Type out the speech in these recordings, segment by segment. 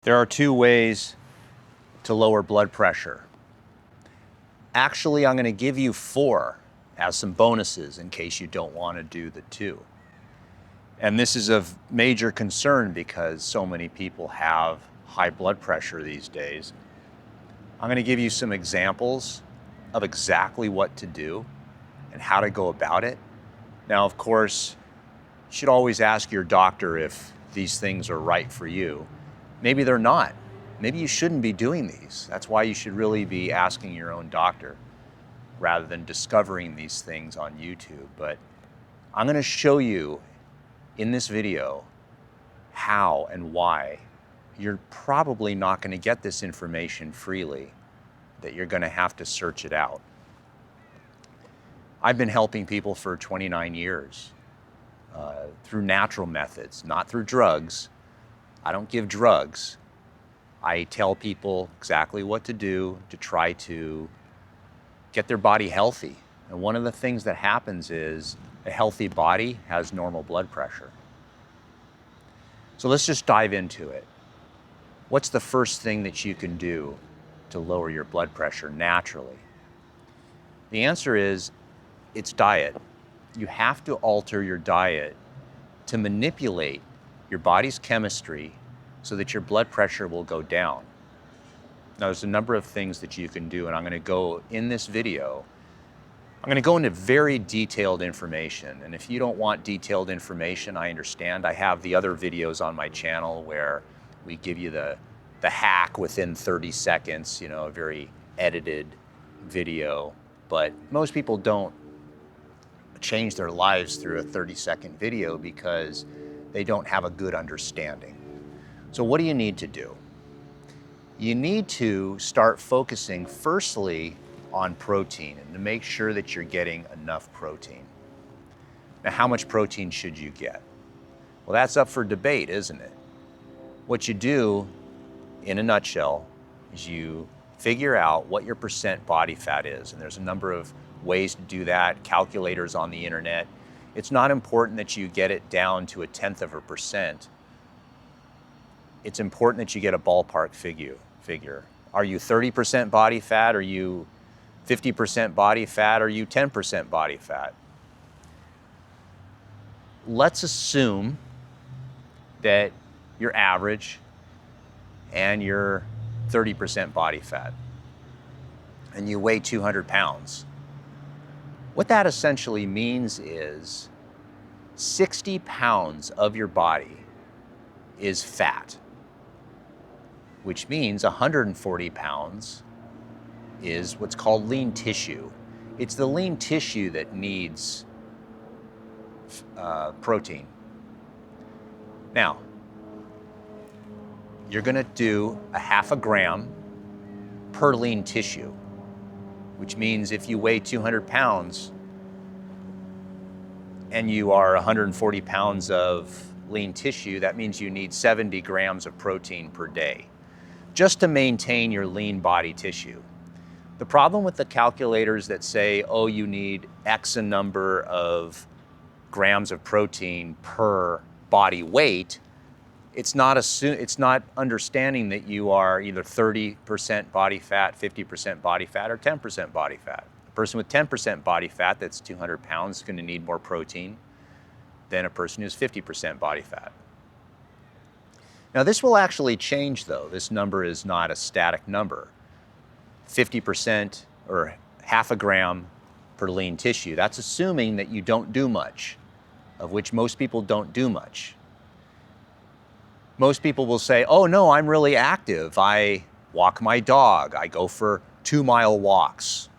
There are two ways to lower blood pressure. Actually, I'm going to give you four as some bonuses in case you don't want to do the two. And this is of major concern because so many people have high blood pressure these days. I'm going to give you some examples of exactly what to do and how to go about it. Now, of course, you should always ask your doctor if these things are right for you. Maybe they're not. Maybe you shouldn't be doing these. That's why you should really be asking your own doctor rather than discovering these things on YouTube. But I'm going to show you in this video how and why you're probably not going to get this information freely, that you're going to have to search it out. I've been helping people for 29 years through natural methods, not through drugs. I don't give drugs. I tell people exactly what to do to try to get their body healthy. And one of the things that happens is a healthy body has normal blood pressure. So let's just dive into it. What's the first thing that you can do to lower your blood pressure naturally? The answer is it's diet. You have to alter your diet to manipulate your body's chemistry so that your blood pressure will go down. Now, there's a number of things that you can do, and I'm going to go in this video. I'm going to go into very detailed information, and if you don't want detailed information, I understand. I have the other videos on my channel where we give you the hack within 30 seconds, a very edited video, but most people don't change their lives through a 30-second video because they don't have a good understanding. So what do you need to do? You need to start focusing firstly on protein and to make sure that you're getting enough protein. Now, how much protein should you get? Well, that's up for debate, isn't it? What you do, in a nutshell, is you figure out what your percent body fat is. And there's a number of ways to do that, calculators on the internet. It's not important that you get it down to 1/10%. It's important that you get a ballpark figure. Are you 30% body fat? Are you 50% body fat? Are you 10% body fat? Let's assume that you're average and you're 30% body fat and you weigh 200 pounds. What that essentially means is 60 pounds of your body is fat, which means 140 pounds is what's called lean tissue. It's the lean tissue that needs protein. Now, you're gonna do a 1/2 gram per lean tissue, which means if you weigh 200 pounds and you are 140 pounds of lean tissue, that means you need 70 grams of protein per day just to maintain your lean body tissue. The problem with the calculators that say, oh, you need X a number of grams of protein per body weight, it's not understanding that you are either 30% body fat, 50% body fat, or 10% body fat. A person with 10% body fat that's 200 pounds is going to need more protein than a person who's 50% body fat. Now, this will actually change, though. This number is not a static number. 50% or 1/2 gram per lean tissue, that's assuming that you don't do much, of which most people don't do much. Most people will say, oh no, I'm really active. I walk my dog. I go for 2-mile walks.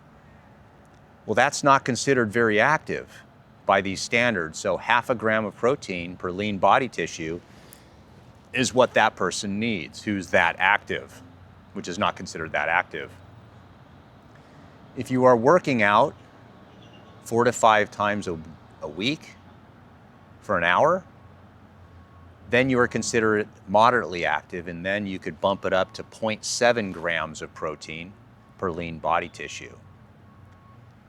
Well, that's not considered very active by these standards. So 1/2 gram of protein per lean body tissue is what that person needs who's that active, which is not considered that active. If you are working out 4 to 5 times a week for an hour, then you are considered moderately active, and then you could bump it up to 0.7 grams of protein per lean body tissue.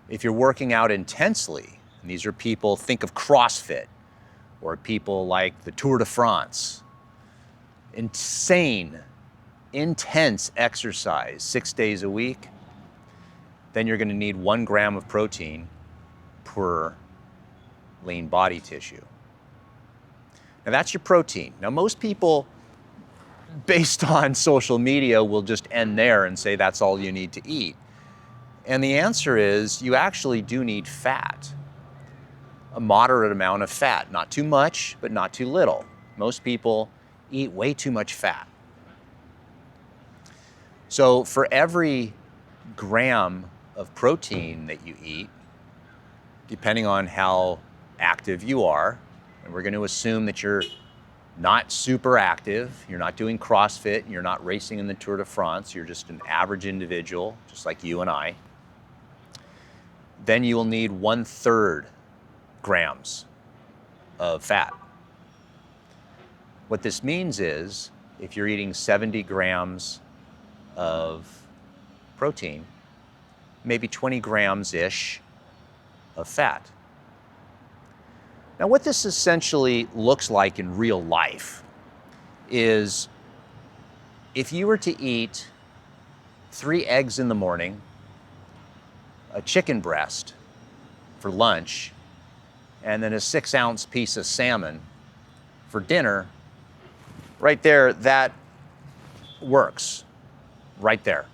If you're working out intensely, and these are people, think of CrossFit, or people like the Tour de France, insane intense exercise 6 days a week, then you're going to need 1 gram of protein per lean body tissue. Now that's your protein. Now most people, based on social media, will just end there and say that's all you need to eat. And the answer is you actually do need fat. A moderate amount of fat, not too much, but not too little. Most people eat way too much fat. So for every gram of protein that you eat, depending on how active you are, and we're going to assume that you're not super active, you're not doing CrossFit, you're not racing in the Tour de France, you're just an average individual, just like you and I, then you will need 1/3 grams of fat. What this means is, if you're eating 70 grams of protein, maybe 20 grams-ish of fat. Now what this essentially looks like in real life is if you were to eat 3 eggs in the morning, a chicken breast for lunch, and then a 6-ounce piece of salmon for dinner, right there, that works, right there.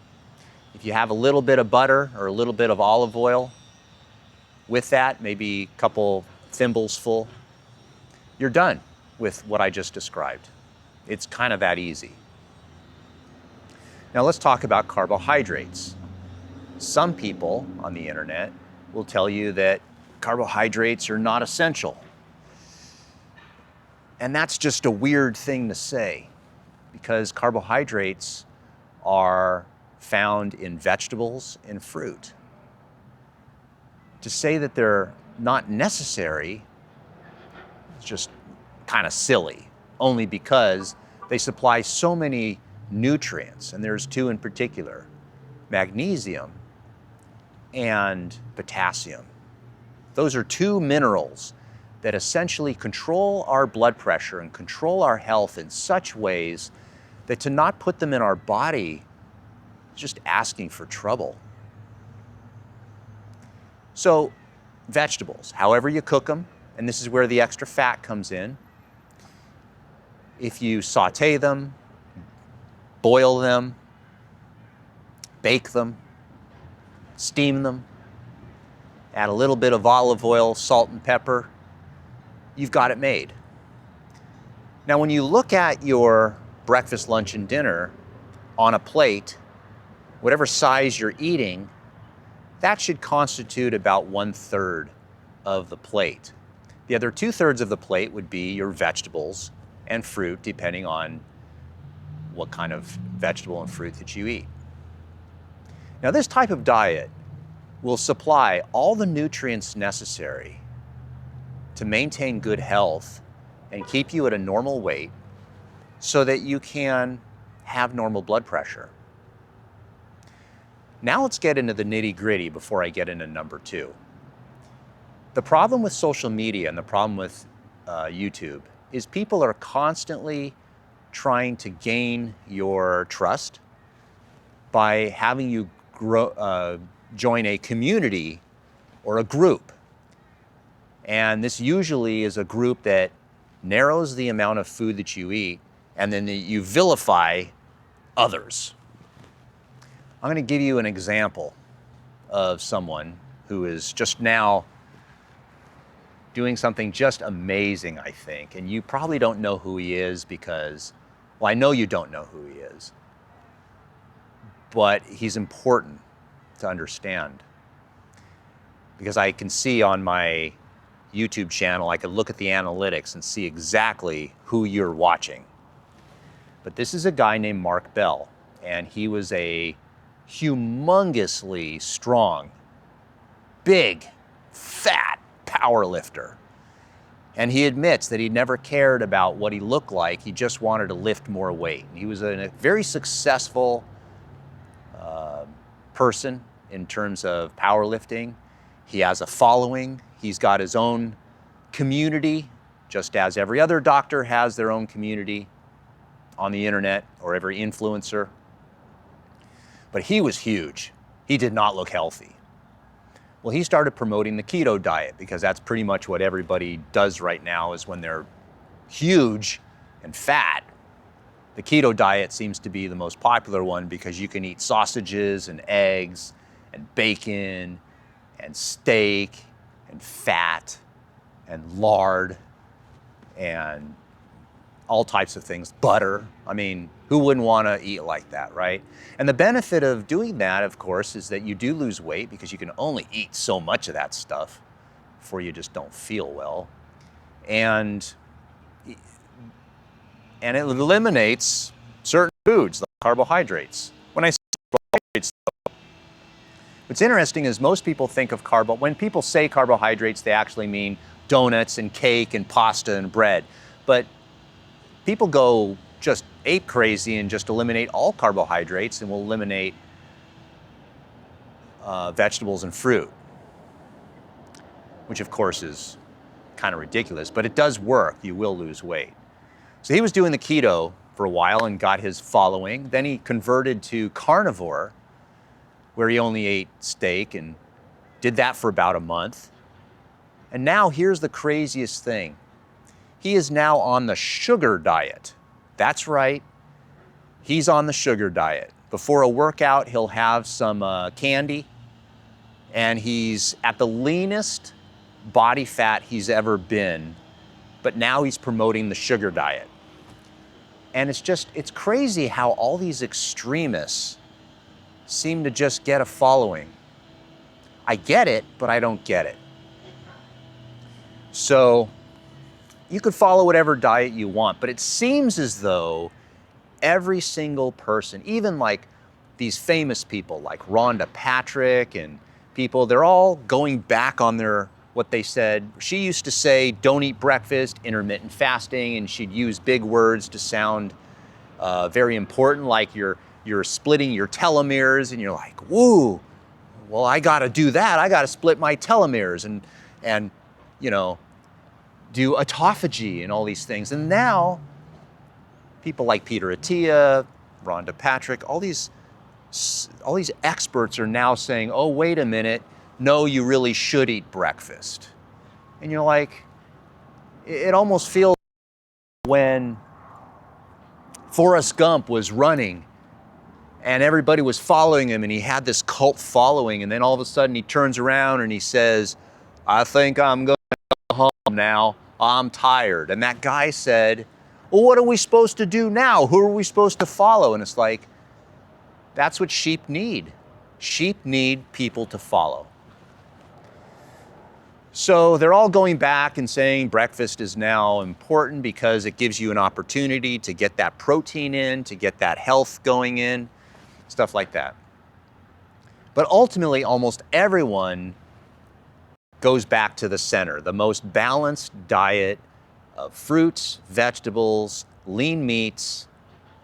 If you have a little bit of butter or a little bit of olive oil with that, maybe a couple thimbles full, you're done with what I just described. It's kind of that easy. Now let's talk about carbohydrates. Some people on the internet will tell you that carbohydrates are not essential. And that's just a weird thing to say, because carbohydrates are found in vegetables and fruit. To say that they're not necessary is just kind of silly, only because they supply so many nutrients, and there's 2 in particular, magnesium and potassium. Those are 2 minerals that essentially control our blood pressure and control our health in such ways that to not put them in our body is just asking for trouble. So vegetables, however you cook them, and this is where the extra fat comes in. If you saute them, boil them, bake them, steam them, add a little bit of olive oil, salt and pepper, you've got it made. Now when you look at your breakfast, lunch, and dinner on a plate, whatever size you're eating, that should constitute about 1/3 of the plate. The other 2/3 of the plate would be your vegetables and fruit, depending on what kind of vegetable and fruit that you eat. Now this type of diet will supply all the nutrients necessary to maintain good health and keep you at a normal weight so that you can have normal blood pressure. Now let's get into the nitty-gritty before I get into number 2. The problem with social media and the problem with YouTube is people are constantly trying to gain your trust by having you join a community or a group. And this usually is a group that narrows the amount of food that you eat, and then you vilify others. I'm going to give you an example of someone who is just now doing something just amazing, I think. And you probably don't know who he is because, well, I know you don't know who he is, but he's important to understand. Because I can see on my YouTube channel, I could look at the analytics and see exactly who you're watching. But this is a guy named Mark Bell, and he was a humongously strong, big, fat power lifter. And he admits that he never cared about what he looked like, he just wanted to lift more weight. He was a very successful person in terms of powerlifting. He has a following, he's got his own community, just as every other doctor has their own community. on the internet or every influencer. But he was huge. He did not look healthy. Well, he started promoting the keto diet because that's pretty much what everybody does right now is when they're huge and fat. The keto diet seems to be the most popular one because you can eat sausages and eggs and bacon and steak and fat and lard and all types of things, butter. I mean, who wouldn't want to eat like that, right? And the benefit of doing that, of course, is that you do lose weight because you can only eat so much of that stuff before you just don't feel well. And it eliminates certain foods, like carbohydrates. When I say carbohydrates, what's interesting is most people think of when people say carbohydrates, they actually mean donuts and cake and pasta and bread. But people go just ape crazy and just eliminate all carbohydrates and will eliminate vegetables and fruit, which of course is kind of ridiculous, but it does work. You will lose weight. So he was doing the keto for a while and got his following. Then he converted to carnivore, where he only ate steak and did that for about a month. And now here's the craziest thing. He is now on the sugar diet. That's right. He's on the sugar diet. Before a workout, he'll have some candy, and he's at the leanest body fat he's ever been, but now he's promoting the sugar diet. And it's crazy how all these extremists seem to just get a following. I get it, but I don't get it. So you could follow whatever diet you want, but it seems as though every single person, even like these famous people like Rhonda Patrick and people, they're all going back on what they said. She used to say, don't eat breakfast, intermittent fasting, and she'd use big words to sound very important, like you're splitting your telomeres, and you're like, woo, well, I gotta do that. I gotta split my telomeres and you know, do autophagy and all these things. And now people like Peter Attia, Rhonda Patrick, all these experts are now saying, oh, wait a minute, no, you really should eat breakfast. And you're like, it almost feels when Forrest Gump was running and everybody was following him and he had this cult following, and then all of a sudden he turns around and he says, I think I'm going to go home now. I'm tired. And that guy said, well, what are we supposed to do now? Who are we supposed to follow? And it's like, that's what sheep need. Sheep need people to follow. So they're all going back and saying breakfast is now important because it gives you an opportunity to get that protein in, to get that health going in, stuff like that. But ultimately, almost everyone goes back to the center, the most balanced diet of fruits, vegetables, lean meats,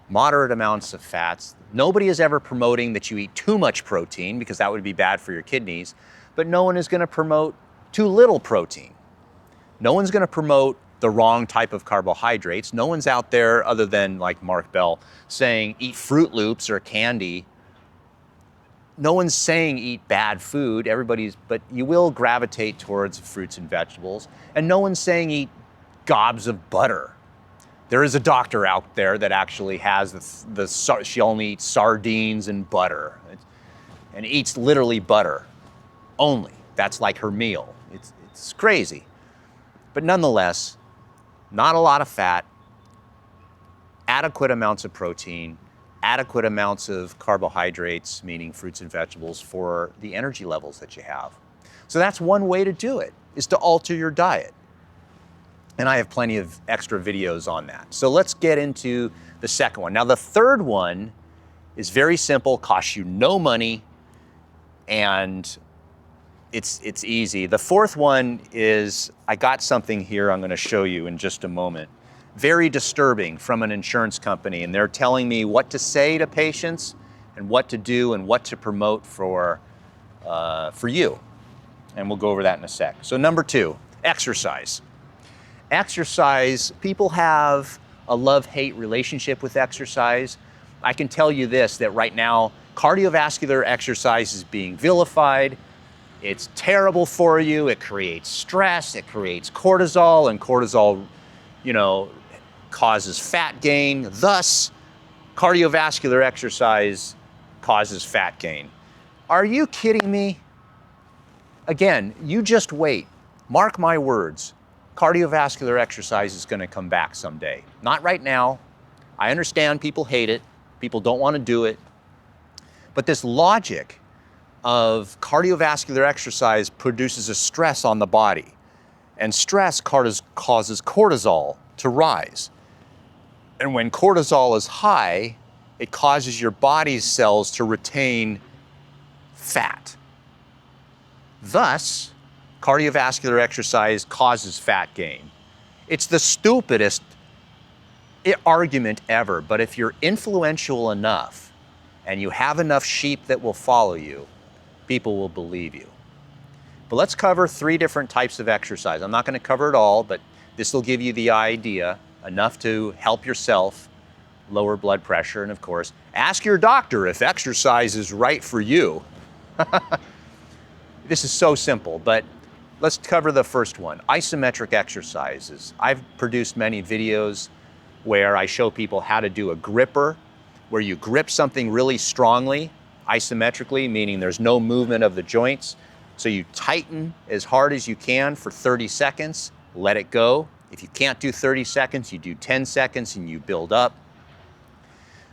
moderate amounts of fats. Nobody is ever promoting that you eat too much protein because that would be bad for your kidneys, but no one is going to promote too little protein. No one's going to promote the wrong type of carbohydrates. No one's out there, other than like Mark Bell, saying eat Fruit Loops or candy. No one's saying eat bad food. But you will gravitate towards fruits and vegetables. And no one's saying eat gobs of butter. There is a doctor out there that actually has she only eats sardines and butter, and eats literally butter only. That's like her meal. It's crazy. But nonetheless, not a lot of fat, adequate amounts of protein, adequate amounts of carbohydrates, meaning fruits and vegetables, for the energy levels that you have. So that's one way to do it, is to alter your diet. And I have plenty of extra videos on that. So let's get into the second one. Now, the third one is very simple, costs you no money, and it's easy. The fourth one is, I got something here I'm going to show you in just a moment. Very disturbing, from an insurance company, and they're telling me what to say to patients and what to do and what to promote for you. And we'll go over that in a sec. So number 2, exercise. Exercise, people have a love-hate relationship with exercise. I can tell you this, that right now, cardiovascular exercise is being vilified. It's terrible for you. It creates stress. It creates cortisol, and cortisol, causes fat gain. Thus, cardiovascular exercise causes fat gain. Are you kidding me? Again, you just wait. Mark my words. Cardiovascular exercise is going to come back someday. Not right now. I understand people hate it. People don't want to do it. But this logic of cardiovascular exercise produces a stress on the body. And stress causes cortisol to rise. And when cortisol is high, it causes your body's cells to retain fat. Thus, cardiovascular exercise causes fat gain. It's the stupidest argument ever, but if you're influential enough and you have enough sheep that will follow you, people will believe you. But let's cover 3 different types of exercise. I'm not going to cover it all, but this will give you the idea, enough to help yourself lower blood pressure, and of course, ask your doctor if exercise is right for you. This is so simple, but let's cover the first one, isometric exercises. I've produced many videos where I show people how to do a gripper, where you grip something really strongly, isometrically, meaning there's no movement of the joints. So you tighten as hard as you can for 30 seconds, let it go. If you can't do 30 seconds, you do 10 seconds and you build up.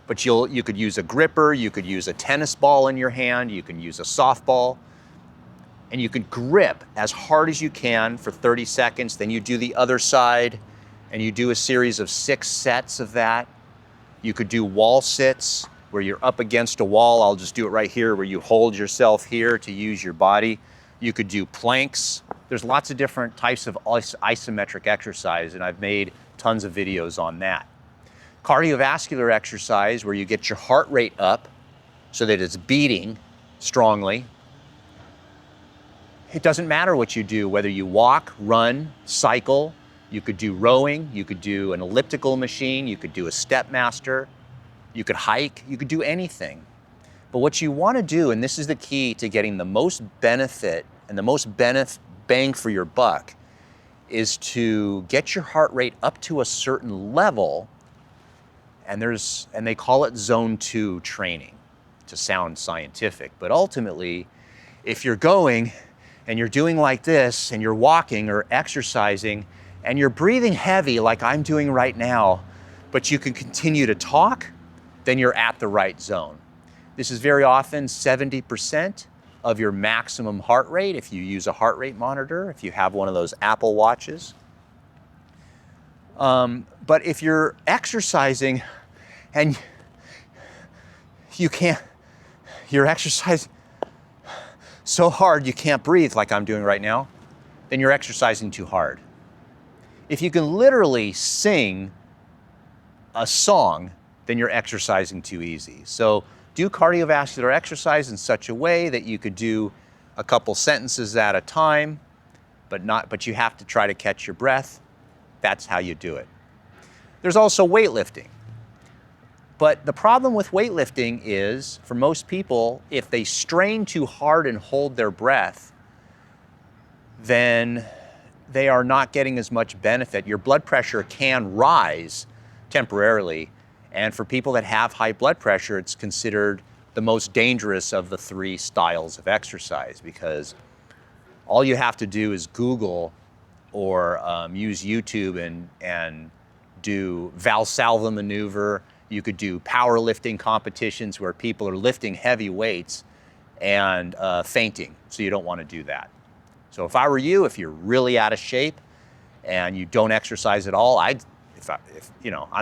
But you could use a gripper, you could use a tennis ball in your hand, you can use a softball, and you can grip as hard as you can for 30 seconds. Then you do the other side, and you do a series of 6 sets of that. You could do wall sits, where you're up against a wall. I'll just do it right here, where you hold yourself here to use your body. You could do planks. There's lots of different types of isometric exercise, and I've made tons of videos on that. Cardiovascular exercise, where you get your heart rate up so that it's beating strongly. It doesn't matter what you do, whether you walk, run, cycle. You could do rowing, you could do an elliptical machine, you could do a Stepmaster, you could hike, you could do anything. But what you want to do, and this is the key to getting the most benefit and the most bang for your buck, is to get your heart rate up to a certain level, and they call it zone 2 training, to sound scientific. But ultimately, if you're going and you're doing like this, and you're walking or exercising, and you're breathing heavy like I'm doing right now, but you can continue to talk, then you're at the right zone. This is very often 70% of your maximum heart rate if you use a heart rate monitor, if you have one of those Apple Watches. But if you're exercising and you're exercising so hard you can't breathe like I'm doing right now, then you're exercising too hard. If you can literally sing a song, then you're exercising too easy. So do cardiovascular exercise in such a way that you could do a couple sentences at a time, but you have to try to catch your breath. That's how you do it. There's also weightlifting. But the problem with weightlifting is, for most people, if they strain too hard and hold their breath, then they are not getting as much benefit. Your blood pressure can rise temporarily, and for people that have high blood pressure, it's considered the most dangerous of the 3 styles of exercise, because all you have to do is Google or use YouTube and do Valsalva maneuver. You could do powerlifting competitions where people are lifting heavy weights and fainting, so you don't want to do that. So if I were you, if you're really out of shape and you don't exercise at all, I'm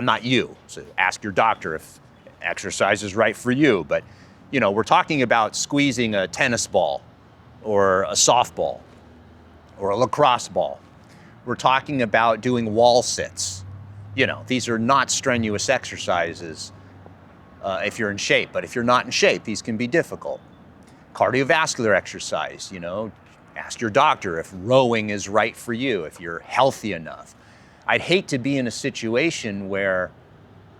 not you, so ask your doctor if exercise is right for you. But we're talking about squeezing a tennis ball or a softball or a lacrosse ball. We're talking about doing wall sits. These are not strenuous exercises if you're in shape, but if you're not in shape, these can be difficult. Cardiovascular exercise, ask your doctor if rowing is right for you, if you're healthy enough. I'd hate to be in a situation where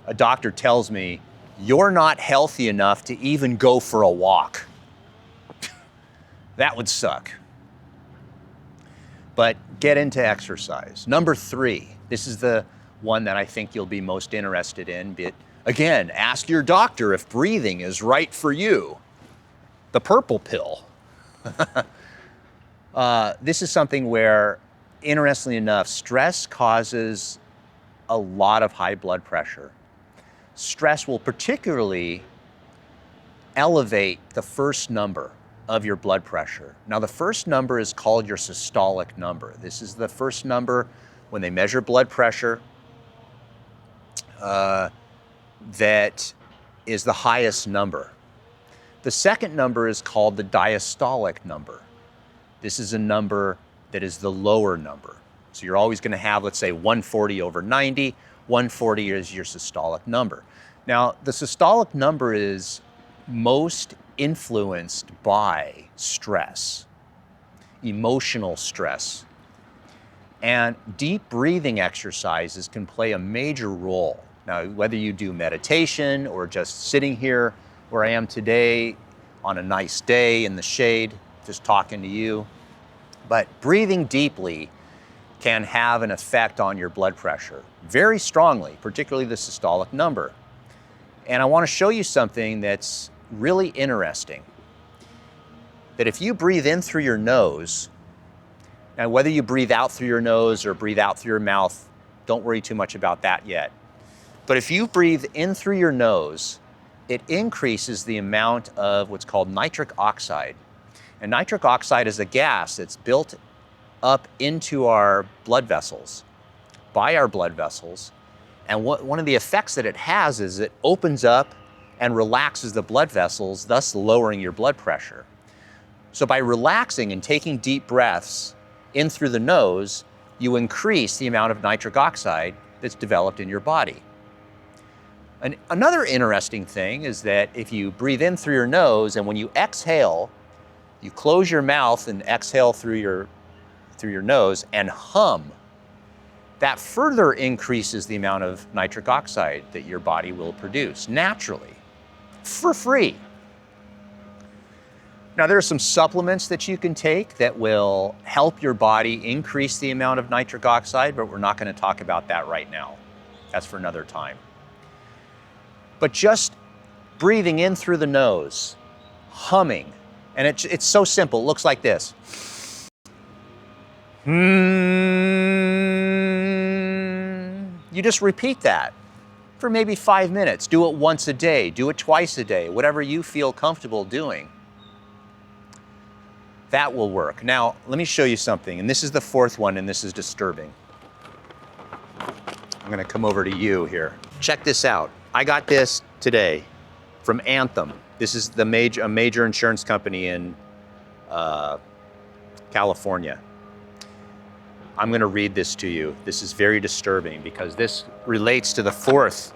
a doctor tells me, you're not healthy enough to even go for a walk. That would suck. But get into exercise. Number 3, this is the one that I think you'll be most interested in. But again, ask your doctor if breathing is right for you. The purple pill. This is something where, interestingly enough, stress causes a lot of high blood pressure. Stress will particularly elevate the first number of your blood pressure. Now, the first number is called your systolic number. This is the first number when they measure blood pressure that is the highest number. The second number is called the diastolic number. This is a number that is the lower number. So you're always going to have, let's say, 140 over 90. 140 is your systolic number. Now, the systolic number is most influenced by stress, emotional stress. And deep breathing exercises can play a major role. Now, whether you do meditation or just sitting here where I am today on a nice day in the shade, just talking to you, but breathing deeply can have an effect on your blood pressure very strongly, particularly the systolic number. And I want to show you something that's really interesting. That if you breathe in through your nose, now whether you breathe out through your nose or breathe out through your mouth, don't worry too much about that yet. But if you breathe in through your nose, it increases the amount of what's called nitric oxide. And nitric oxide is a gas that's built up into our blood vessels, by our blood vessels. And one of the effects that it has is it opens up and relaxes the blood vessels, thus lowering your blood pressure. So by relaxing and taking deep breaths in through the nose, you increase the amount of nitric oxide that's developed in your body. And another interesting thing is that if you breathe in through your nose and when you exhale, you close your mouth and exhale through your nose and hum, that further increases the amount of nitric oxide that your body will produce naturally, for free. Now, there are some supplements that you can take that will help your body increase the amount of nitric oxide, but we're not going to talk about that right now. That's for another time. But just breathing in through the nose, humming, and it's so simple. It looks like this. You just repeat that for maybe 5 minutes. Do it once a day. Do it twice a day. Whatever you feel comfortable doing. That will work. Now, let me show you something. And this is the 4th one, and this is disturbing. I'm going to come over to you here. Check this out. I got this today from Anthem. This is a major insurance company in California. I'm going to read this to you. This is very disturbing because this relates to the 4th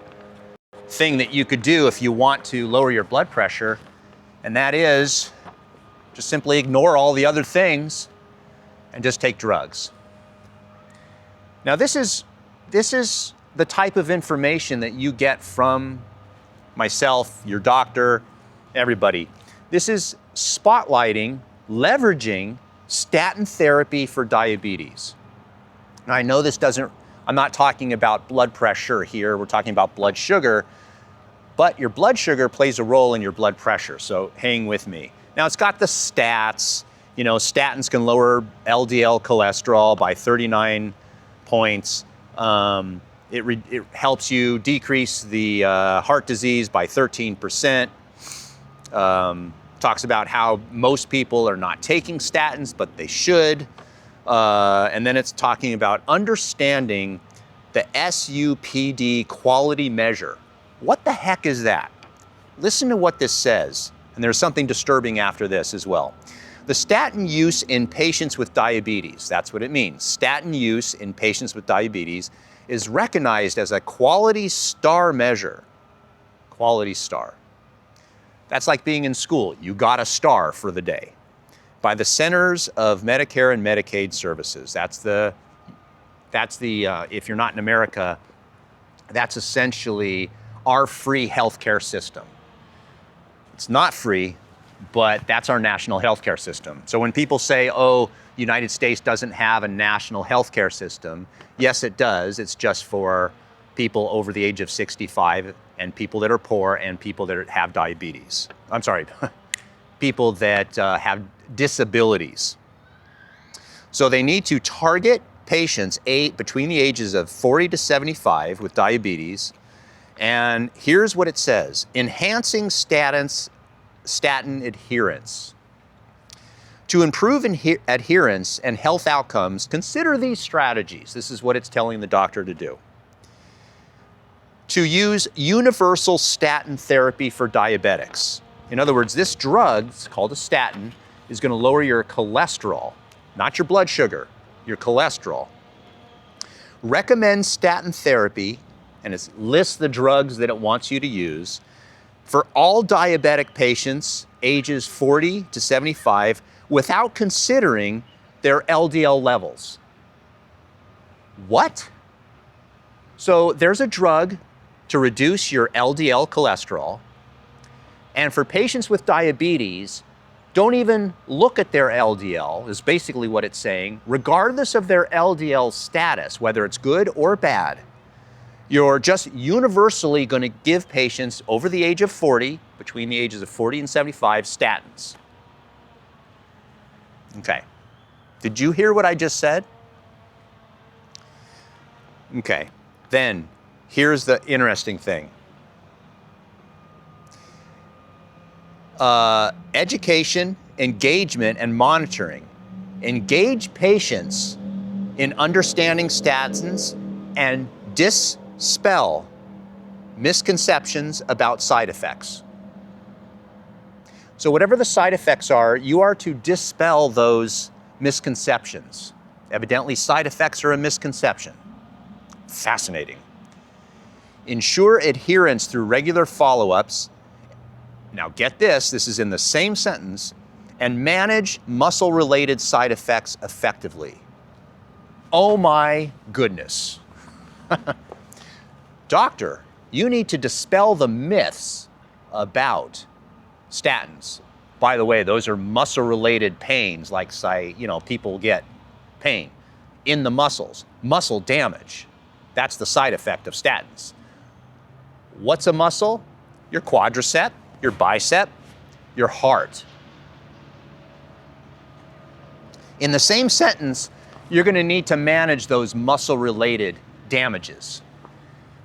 thing that you could do if you want to lower your blood pressure, and that is just simply ignore all the other things and just take drugs. Now, this is the type of information that you get from myself, your doctor, everybody. This is spotlighting, leveraging statin therapy for diabetes. Now, I know I'm not talking about blood pressure here, we're talking about blood sugar, but your blood sugar plays a role in your blood pressure, so hang with me. Now, it's got the stats. You know, statins can lower LDL cholesterol by 39 points. It helps you decrease the heart disease by 13%. Talks about how most people are not taking statins, but they should. And then it's talking about understanding the SUPD quality measure. What the heck is that? Listen to what this says. And there's something disturbing after this as well. The statin use in patients with diabetes, that's what it means. Statin use in patients with diabetes is recognized as a quality star measure. Quality star. That's like being in school. You got a star for the day. By the Centers of Medicare and Medicaid Services. That's the That's the, if you're not in America, that's essentially our free healthcare system. It's not free, but that's our national healthcare system. So when people say, oh, United States doesn't have a national healthcare system, yes, it does. It's just for people over the age of 65 and people that are poor and people that have diabetes. I'm sorry, people that have disabilities. So they need to target patients between the ages of 40 to 75 with diabetes. And here's what it says: enhancing statin adherence. To improve adherence and health outcomes, consider these strategies. This is what it's telling the doctor to do. To use universal statin therapy for diabetics. In other words, this drug, it's called a statin, is going to lower your cholesterol, not your blood sugar, your cholesterol. Recommend statin therapy, and it lists the drugs that it wants you to use, for all diabetic patients ages 40 to 75 without considering their LDL levels. What? So there's a drug to reduce your LDL cholesterol, and for patients with diabetes, don't even look at their LDL, is basically what it's saying, regardless of their LDL status, whether it's good or bad. You're just universally going to give patients over the age of 40, between the ages of 40 and 75, statins. Okay. Did you hear what I just said? Okay. Then, here's the interesting thing. Education, engagement, and monitoring. Engage patients in understanding statins and dispel misconceptions about side effects. So whatever the side effects are, you are to dispel those misconceptions. Evidently, side effects are a misconception. Fascinating. Ensure adherence through regular follow-ups. Now get this, this is in the same sentence, and manage muscle-related side effects effectively. Oh my goodness. Doctor, you need to dispel the myths about statins. By the way, those are muscle-related pains, like people get pain in the muscles, muscle damage. That's the side effect of statins. What's a muscle? Your quadricep, your bicep, your heart. In the same sentence, you're going to need to manage those muscle-related damages.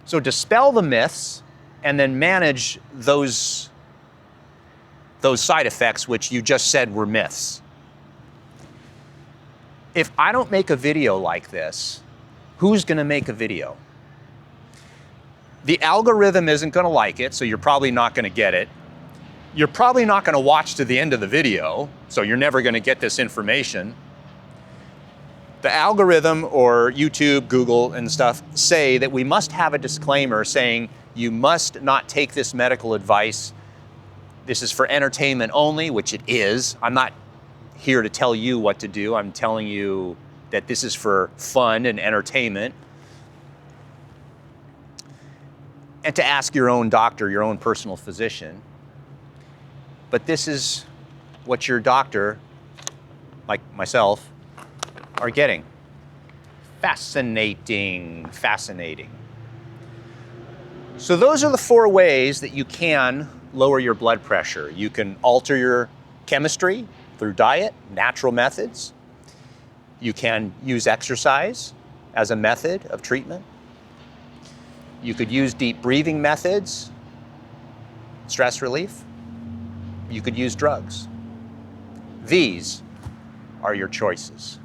So dispel the myths and then manage those side effects which you just said were myths. If I don't make a video like this, who's going to make a video? The algorithm isn't going to like it, so you're probably not going to get it. You're probably not going to watch to the end of the video, so you're never going to get this information. The algorithm, or YouTube, Google, and stuff, say that we must have a disclaimer saying you must not take this medical advice. This is for entertainment only, which it is. I'm not here to tell you what to do. I'm telling you that this is for fun and entertainment. And to ask your own doctor, your own personal physician. But this is what your doctor, like myself, are getting. Fascinating, fascinating. So those are the 4 ways that you can lower your blood pressure. You can alter your chemistry through diet, natural methods. You can use exercise as a method of treatment. You could use deep breathing methods, stress relief. You could use drugs. These are your choices.